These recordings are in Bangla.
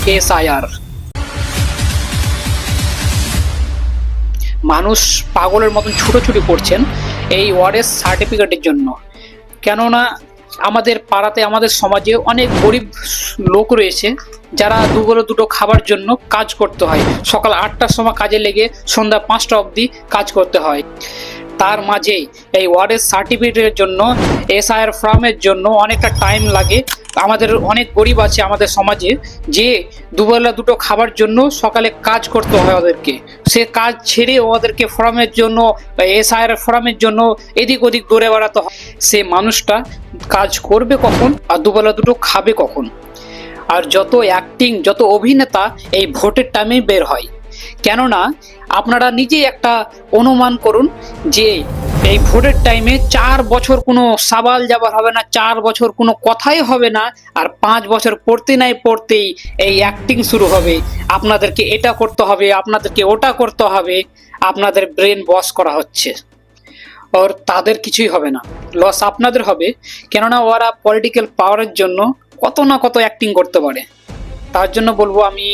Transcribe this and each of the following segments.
SIR। মানুষ পাগলের মতন ছুটোছুটি করছেন এই ওয়ারেস সার্টিফিকেটের জন্য। কেননা আমাদের পাড়াতে, আমাদের সমাজে অনেক গরিব লোক রয়েছে যারা দুবেলা দুটো খাবার জন্য কাজ করতে হয়। সকাল 8টার সময় কাজে লেগে সন্ধ্যা 5টা অবধি কাজ করতে হয়। তার মাঝে এই ওয়ারেস সার্টিফিকেটের জন্য, SIR ফর্মের জন্য অনেকটা টাইম লাগে। আমাদের অনেক গরিব আছে আমাদের সমাজে, যে দুবেলা দুটো খাবার জন্য সকালে কাজ করতে হয় ওদেরকে। সে কাজ ছেড়ে ওদেরকে ফর্মের জন্য, SIR ফর্মের জন্য এদিক ওদিক দৌড়ে বেড়াতে হয়। সে মানুষটা কাজ করবে কখন আর দুবেলা দুটো খাবে কখন? আর যত অ্যাক্টিং, যত অভিনেতা এই ভোটের টাইমেই বের হয়। কেননা আপনারা নিজেই একটা অনুমান করুন যে এই ভোটের টাইমে 4 বছর কোনো সাবাল জাবাল হবে না, 4 বছর কোনো কথাই হবে না, আর 5 বছর পড়তেই এই অ্যাক্টিং শুরু হবে। আপনাদেরকে এটা করতে হবে, আপনাদেরকে ওটা করতে হবে, আপনাদের ব্রেন ওয়াশ করা হচ্ছে। আর তাদের কিছুই হবে না, লস আপনাদের হবে। কেননা ওরা পলিটিক্যাল পাওয়ারের জন্য কত না কত অ্যাক্টিং করতে পারে। তার জন্য বলবো আমি,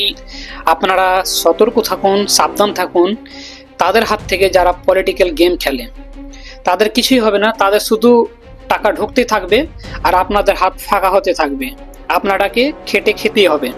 আপনারা সতর্ক থাকুন, সাবধান থাকুন তাদের হাত থেকে যারা পলিটিক্যাল গেম খেলে। তাদের কিছুই হবে না, তাদের শুধু টাকা ঢুকতে থাকবে আর আপনাদের হাত ফাঁকা হতে থাকবে। আপনারাকে খেটেই হবে।